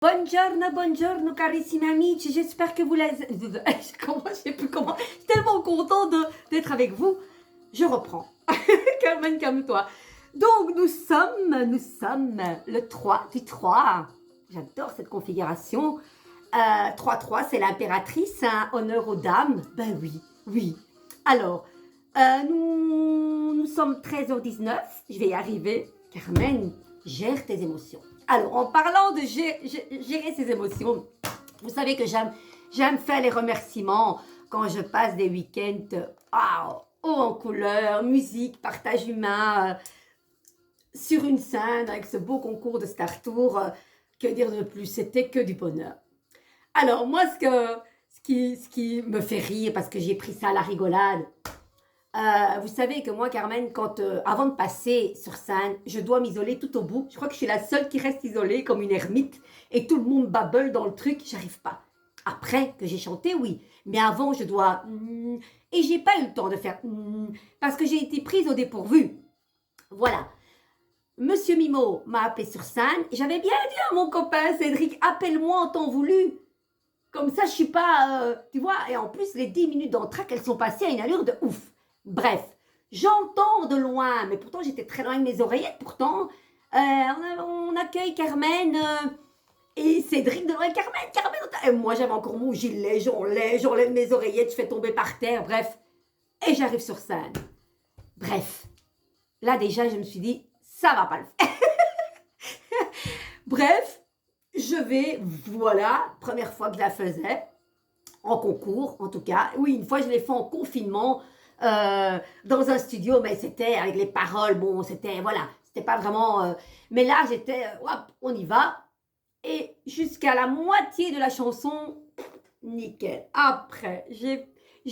Buongiorno, buongiorno carissimi amici, j'espère que vous les... Je sais plus comment, je suis tellement contente d'être avec vous. Je reprends. Carmen, calme-toi. Donc nous sommes le 3 du 3. J'adore cette configuration. 3-3, c'est l'impératrice, hein, honneur aux dames. Ben oui, oui. Alors, nous sommes 13h19, je vais y arriver. Carmen, gère tes émotions. Alors, en parlant de gérer ses émotions, vous savez que j'aime faire les remerciements quand je passe des week-ends haut en couleur, musique, partage humain, sur une scène avec ce beau concours de Star Tour. Que dire de plus? C'était que du bonheur. Alors, moi, ce qui me fait rire, parce que j'ai pris ça à la rigolade, vous savez que moi, Carmen, avant de passer sur scène, je dois m'isoler tout au bout. Je crois que je suis la seule qui reste isolée comme une ermite et tout le monde babble dans le truc. J'arrive pas. Après que j'ai chanté, oui. Mais avant, je dois... et j'ai pas eu le temps de faire... parce que j'ai été prise au dépourvu. Voilà. Monsieur Mimo m'a appelé sur scène. J'avais bien dit à mon copain Cédric, appelle-moi en temps voulu. Comme ça, je suis pas... tu vois, et en plus, les 10 minutes d'entraque, elles sont passées à une allure de ouf. Bref, j'entends de loin, mais pourtant j'étais très loin de mes oreillettes, pourtant. On accueille Carmen et Cédric de loin. Carmen. Et moi j'avais encore mon gilet, j'enlève mes oreillettes, je fais tomber par terre, bref. Et j'arrive sur scène. Bref, là déjà je me suis dit, ça va pas le faire. Bref, voilà, première fois que je la faisais, en concours en tout cas. Oui, une fois je l'ai fait en confinement, dans un studio, mais c'était avec les paroles, bon, c'était, voilà, c'était pas vraiment... mais là, j'étais, hop, on y va. Et jusqu'à la moitié de la chanson, nickel. Après,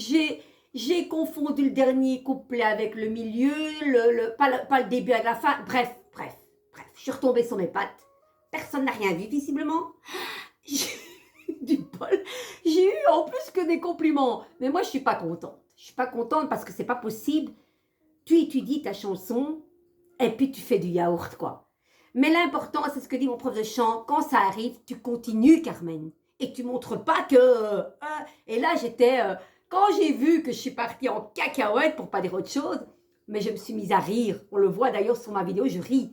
j'ai confondu le dernier couplet avec le milieu, pas le début avec la fin. Bref. Je suis retombée sur mes pattes. Personne n'a rien vu, visiblement. Du bol. J'ai eu en plus que des compliments. Mais moi, je suis pas contente. Je suis pas contente parce que c'est pas possible. Tu étudies ta chanson et puis tu fais du yaourt, quoi. Mais l'important, c'est ce que dit mon prof de chant. Quand ça arrive, tu continues, Carmen. Et tu montres pas que... et là, j'étais... quand j'ai vu que je suis partie en cacahuète, pour pas dire autre chose, mais je me suis mise à rire. On le voit d'ailleurs sur ma vidéo, je ris.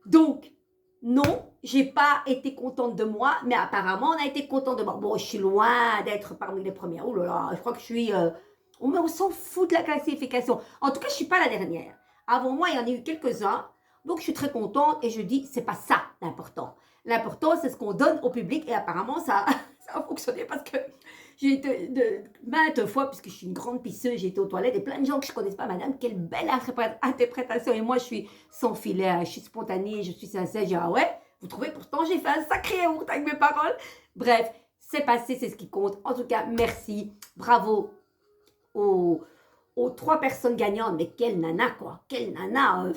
Donc, non, j'ai pas été contente de moi, mais apparemment, on a été content de moi. Bon, je suis loin d'être parmi les premières. Oh là là, je crois que je suis... on s'en fout de la classification. En tout cas, je suis pas la dernière. Avant moi, il y en a eu quelques-uns. Donc, je suis très contente et je dis, c'est pas ça l'important. L'important, c'est ce qu'on donne au public et apparemment, ça a fonctionné parce que j'ai été maintes fois, puisque je suis une grande pisseuse, j'ai été aux toilettes et plein de gens que je ne connaisse pas, madame, quelle belle interprétation. Et moi, je suis sans filet, je suis spontanée, je suis sincère. Je dis, ah ouais, vous trouvez, pourtant, j'ai fait un sacré yaourt avec mes paroles. Bref, c'est passé, c'est ce qui compte. En tout cas, merci, bravo aux 3 personnes gagnantes. Mais quelle nana, quoi, quelle nana.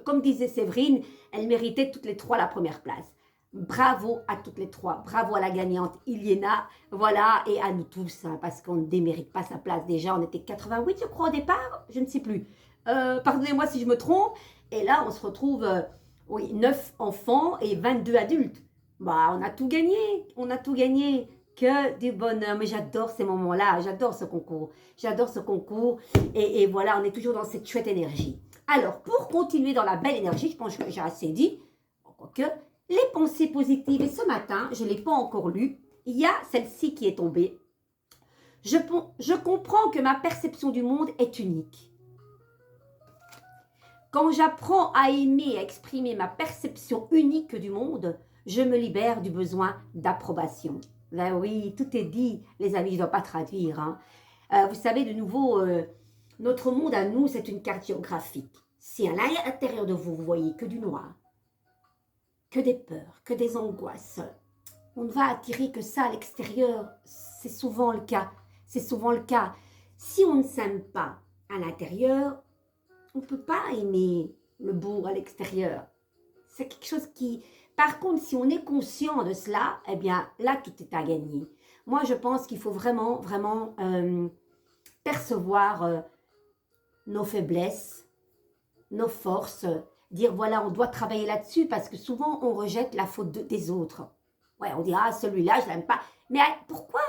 Comme disait Séverine, elle méritait toutes les 3 la première place. Bravo à toutes les 3, bravo à la gagnante Iliena, voilà, et à nous tous, hein, parce qu'on ne démérite pas sa place. Déjà, on était 88, je crois, au départ, je ne sais plus. Pardonnez-moi si je me trompe. Et là, on se retrouve, oui, 9 enfants et 22 adultes. Bah, on a tout gagné, que du bonheur. Mais j'adore ces moments-là, j'adore ce concours. Et voilà, on est toujours dans cette chouette énergie. Alors, pour continuer dans la belle énergie, je pense que j'ai assez dit, quoique... Les pensées positives, et ce matin, je ne l'ai pas encore lu, il y a celle-ci qui est tombée. Je comprends que ma perception du monde est unique. Quand j'apprends à aimer et à exprimer ma perception unique du monde, je me libère du besoin d'approbation. Ben oui, tout est dit, les amis, je ne dois pas traduire. Hein. Vous savez, de nouveau, notre monde à nous, c'est une carte géographique. Si à l'intérieur de vous, vous voyez que du noir, que des peurs, que des angoisses. On ne va attirer que ça à l'extérieur. C'est souvent le cas. Si on ne s'aime pas à l'intérieur, on ne peut pas aimer le beau à l'extérieur. C'est quelque chose qui... Par contre, si on est conscient de cela, eh bien, là, tout est à gagner. Moi, je pense qu'il faut vraiment percevoir nos faiblesses, nos forces, dire voilà, on doit travailler là-dessus parce que souvent on rejette la faute des autres. Ouais, on dit, ah, celui-là, je l'aime pas. Mais pourquoi?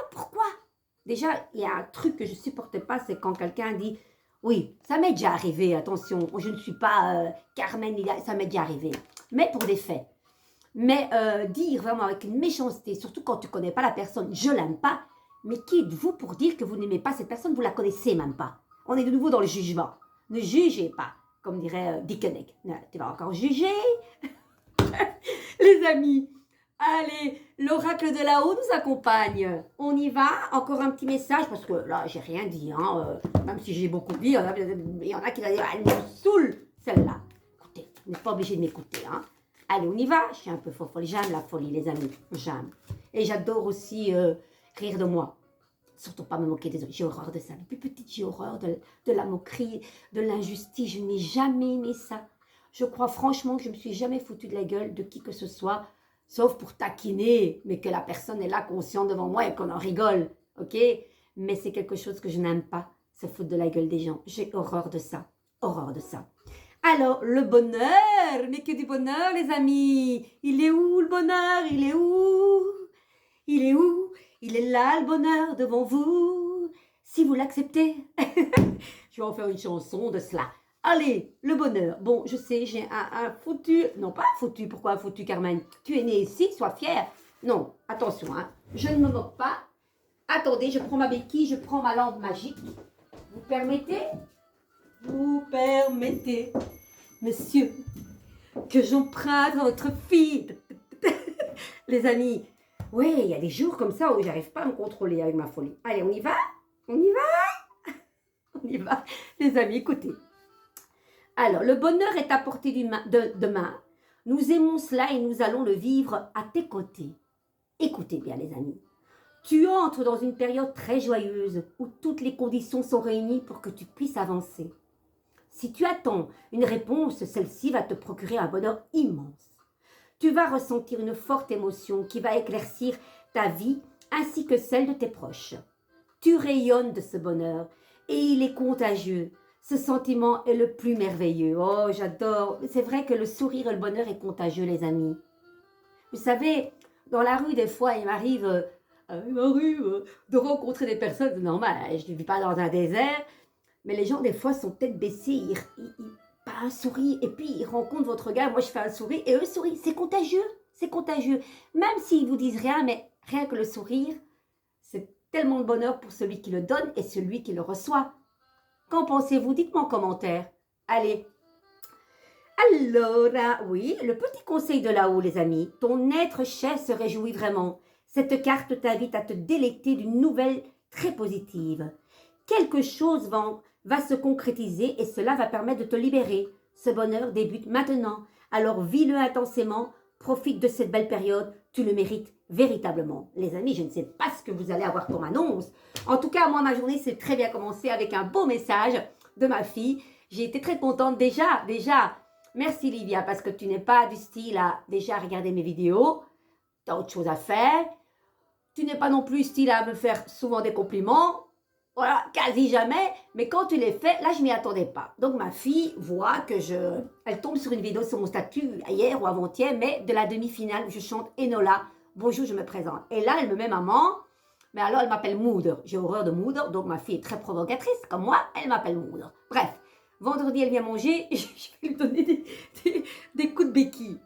Déjà, il y a un truc que je supporte pas, c'est quand quelqu'un dit, oui, ça m'est déjà arrivé, attention, je ne suis pas Carmen, ça m'est déjà arrivé, mais pour des faits. Mais dire vraiment avec une méchanceté, surtout quand tu ne connais pas la personne, je l'aime pas, mais qui êtes-vous pour dire que vous n'aimez pas cette personne, vous la connaissez même pas. On est de nouveau dans le jugement. Ne jugez pas, comme dirait Dick Hennig. Tu vas encore juger. Les amis, allez, l'oracle de là-haut nous accompagne. On y va, encore un petit message, parce que là, j'ai rien dit, hein, même si j'ai beaucoup dit, il y en a qui vont dire, elle me saoule, celle-là. Écoutez, vous n'êtes pas obligé de m'écouter, hein. Allez, on y va. Je suis un peu folle. J'aime la folie, les amis. J'aime. Et j'adore aussi rire de moi. Surtout pas me moquer des autres. J'ai horreur de ça. Depuis petite, j'ai horreur de la moquerie, de l'injustice. Je n'ai jamais aimé ça. Je crois franchement que je ne me suis jamais foutu de la gueule de qui que ce soit, sauf pour taquiner, mais que la personne est là consciente devant moi et qu'on en rigole. Ok? Mais c'est quelque chose que je n'aime pas, se foutre de la gueule des gens. J'ai horreur de ça. Horreur de ça. Alors, le bonheur, mais que du bonheur, les amis. Il est où le bonheur? Il est où? Il est où? Il est là, le bonheur, devant vous. Si vous l'acceptez. Je vais en faire une chanson de cela. Allez, le bonheur. Bon, je sais, j'ai un foutu... Non, pas un foutu. Pourquoi un foutu, Carmen? Tu es née ici, sois fière. Non, attention, hein. Je ne me moque pas. Attendez, je prends ma béquille, je prends ma lampe magique. Vous permettez? Vous permettez, monsieur, que j'emprunte votre fille. Les amis, oui, il y a des jours comme ça où j'arrive pas à me contrôler avec ma folie. Allez, on y va? On y va? On y va. Les amis, écoutez. Alors, le bonheur est à portée de main. Nous aimons cela et nous allons le vivre à tes côtés. Écoutez bien, les amis. Tu entres dans une période très joyeuse où toutes les conditions sont réunies pour que tu puisses avancer. Si tu attends une réponse, celle-ci va te procurer un bonheur immense. Tu vas ressentir une forte émotion qui va éclaircir ta vie ainsi que celle de tes proches. Tu rayonnes de ce bonheur et il est contagieux. Ce sentiment est le plus merveilleux. Oh, j'adore. C'est vrai que le sourire et le bonheur est contagieux, les amis. Vous savez, dans la rue, des fois, il m'arrive de rencontrer des personnes. C'est normal, je ne vis pas dans un désert. Mais les gens, des fois, sont tête baissée, pas un sourire, et puis ils rencontrent votre regard. Moi, je fais un sourire, et eux sourient. C'est contagieux, c'est contagieux. Même s'ils ne vous disent rien, mais rien que le sourire, c'est tellement de bonheur pour celui qui le donne et celui qui le reçoit. Qu'en pensez-vous? Dites-moi en commentaire. Allez. Alors, oui, le petit conseil de là-haut, les amis. Ton être cher se réjouit vraiment. Cette carte t'invite à te délecter d'une nouvelle très positive. Quelque chose va se concrétiser et cela va permettre de te libérer. Ce bonheur débute maintenant. Alors vis-le intensément, profite de cette belle période, tu le mérites véritablement. Les amis, je ne sais pas ce que vous allez avoir comme annonce. En tout cas, moi, ma journée s'est très bien commencée avec un beau message de ma fille. J'ai été très contente déjà. Merci Livia, parce que tu n'es pas du style à déjà regarder mes vidéos. Tu as autre chose à faire. Tu n'es pas non plus style à me faire souvent des compliments. Voilà, quasi jamais, mais quand tu les fais, là, je m'y attendais pas. Donc, ma fille voit que elle tombe sur une vidéo sur mon statut hier ou avant-hier, mais de la demi-finale où je chante Enola. Bonjour, je me présente. Et là, elle me met maman, mais alors elle m'appelle Moudre. J'ai horreur de Moudre, donc ma fille est très provocatrice, comme moi, elle m'appelle Moudre. Bref, vendredi, elle vient manger, je vais lui donner des coups de béquille.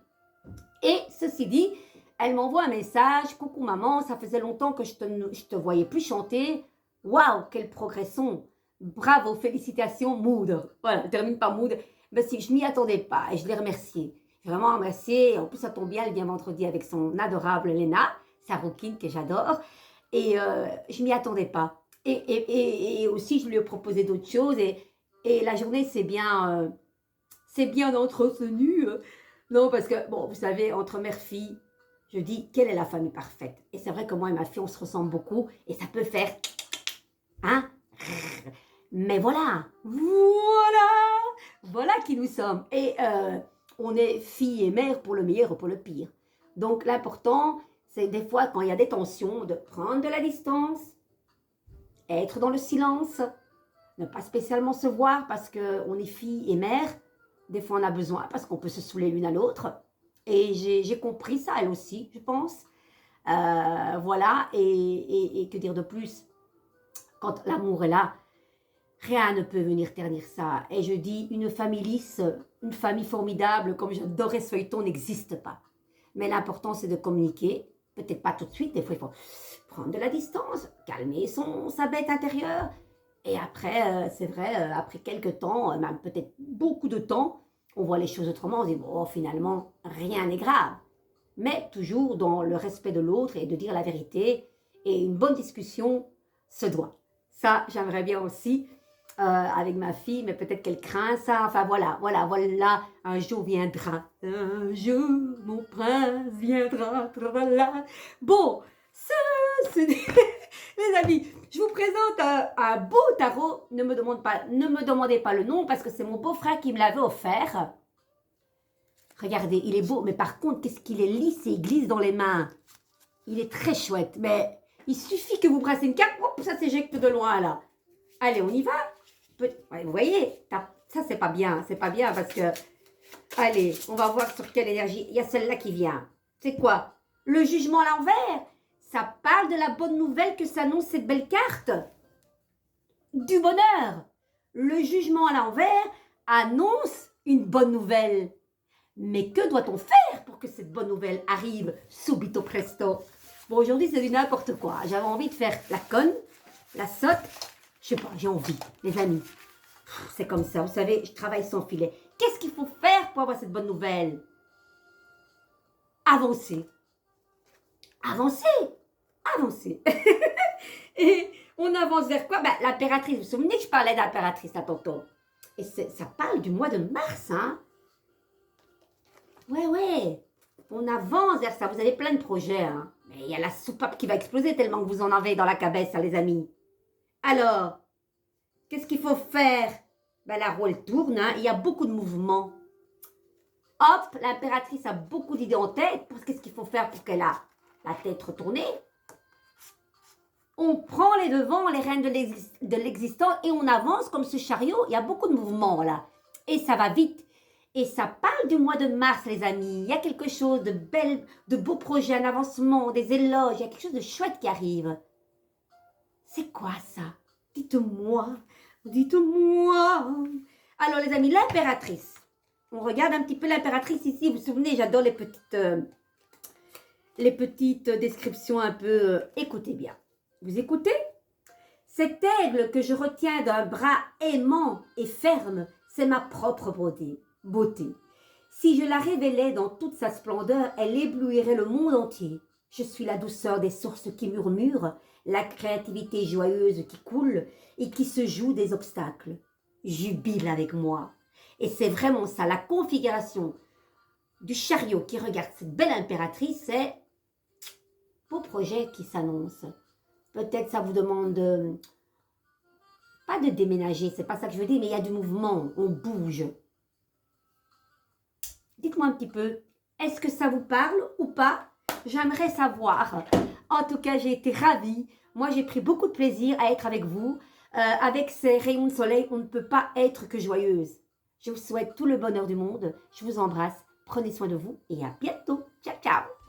Et ceci dit, elle m'envoie un message, coucou maman, ça faisait longtemps que je te voyais plus chanter. Waouh, quelle progression! Bravo, félicitations, Moudre. Voilà, je termine par Moudre. Ben, si, je m'y attendais pas et je l'ai remerciée. Je l'ai vraiment remerciée. En plus, ça tombe bien, elle vient vendredi avec son adorable Léna, sa rouquine que j'adore. Et je m'y attendais pas. Et aussi, je lui ai proposé d'autres choses. Et la journée, c'est bien entretenue. Non, parce que, bon, vous savez, entre mère-fille, je dis, quelle est la famille parfaite? Et c'est vrai que moi et ma fille, on se ressemble beaucoup. Et ça peut faire... Hein? Mais voilà qui nous sommes. Et on est fille et mère pour le meilleur ou pour le pire. Donc l'important, c'est des fois quand il y a des tensions, de prendre de la distance, être dans le silence, ne pas spécialement se voir parce qu'on est fille et mère. Des fois on a besoin parce qu'on peut se saouler l'une à l'autre. Et j'ai compris ça, elle aussi, je pense. Voilà, et que dire de plus? Quand l'amour est là, rien ne peut venir ternir ça. Et je dis, une famille lisse, une famille formidable, comme j'adorais ce feuilleton, n'existe pas. Mais l'important, c'est de communiquer. Peut-être pas tout de suite, des fois, il faut prendre de la distance, calmer sa bête intérieure. Et après, c'est vrai, après quelques temps, même peut-être beaucoup de temps, on voit les choses autrement. On se dit, bon, finalement, rien n'est grave. Mais toujours dans le respect de l'autre et de dire la vérité. Et une bonne discussion se doit. Ça, j'aimerais bien aussi avec ma fille, mais peut-être qu'elle craint ça. Enfin, voilà, un jour viendra. Un jour, mon prince viendra. Voilà. Bon, ça, c'est... Les amis, je vous présente un beau tarot. Ne me demandez pas le nom parce que c'est mon beau-frère qui me l'avait offert. Regardez, il est beau, mais par contre, qu'est-ce qu'il est lisse et il glisse dans les mains. Il est très chouette, mais il suffit que vous brassez une carte, hop, ça s'éjecte de loin, là. Allez, on y va. Ouais, vous voyez, ça, c'est pas bien parce que... Allez, on va voir sur quelle énergie. Il y a celle-là qui vient. C'est quoi? Le jugement à l'envers. Ça parle de la bonne nouvelle que s'annonce cette belle carte. Du bonheur. Le jugement à l'envers annonce une bonne nouvelle. Mais que doit-on faire pour que cette bonne nouvelle arrive subito presto? Bon, aujourd'hui, c'est du n'importe quoi. J'avais envie de faire la conne, la sotte. Je sais pas, j'ai envie, les amis. C'est comme ça, vous savez, je travaille sans filet. Qu'est-ce qu'il faut faire pour avoir cette bonne nouvelle? Avancer. Avancer. Avancer. Et on avance vers quoi? Ben, l'impératrice. Vous vous souvenez que je parlais d'impératrice là tantôt? Et ça parle du mois de mars, hein? Ouais. On avance vers ça. Vous avez plein de projets, hein? Mais il y a la soupape qui va exploser tellement que vous en avez dans la cabesse, hein, les amis. Alors, qu'est-ce qu'il faut faire? Ben, la roue, elle tourne, hein? Il y a beaucoup de mouvements. Hop, l'impératrice a beaucoup d'idées en tête. Qu'est-ce qu'il faut faire pour qu'elle ait la tête retournée? On prend les devants, les rênes de l'existant et on avance comme ce chariot. Il y a beaucoup de mouvements là. Et ça va vite. Et ça parle du mois de mars, les amis. Il y a quelque chose de beaux projets, un avancement, des éloges. Il y a quelque chose de chouette qui arrive. C'est quoi ça? Dites-moi. Dites-moi. Alors les amis, l'impératrice. On regarde un petit peu l'impératrice ici. Vous vous souvenez, j'adore les petites descriptions un peu. Écoutez bien. Vous écoutez? Cet aigle que je retiens d'un bras aimant et ferme, c'est ma propre beauté. Si je la révélais dans toute sa splendeur, elle éblouirait le monde entier. Je suis la douceur des sources qui murmurent, la créativité joyeuse qui coule et qui se joue des obstacles. Jubile avec moi. Et c'est vraiment ça, la configuration du chariot qui regarde cette belle impératrice, c'est beau projet qui s'annonce. Peut-être ça vous demande pas de déménager, c'est pas ça que je veux dire, mais il y a du mouvement, on bouge. Dites-moi un petit peu, est-ce que ça vous parle ou pas? J'aimerais savoir. En tout cas, j'ai été ravie. Moi, j'ai pris beaucoup de plaisir à être avec vous. Avec ces rayons de soleil, on ne peut pas être que joyeuse. Je vous souhaite tout le bonheur du monde. Je vous embrasse. Prenez soin de vous et à bientôt. Ciao, ciao.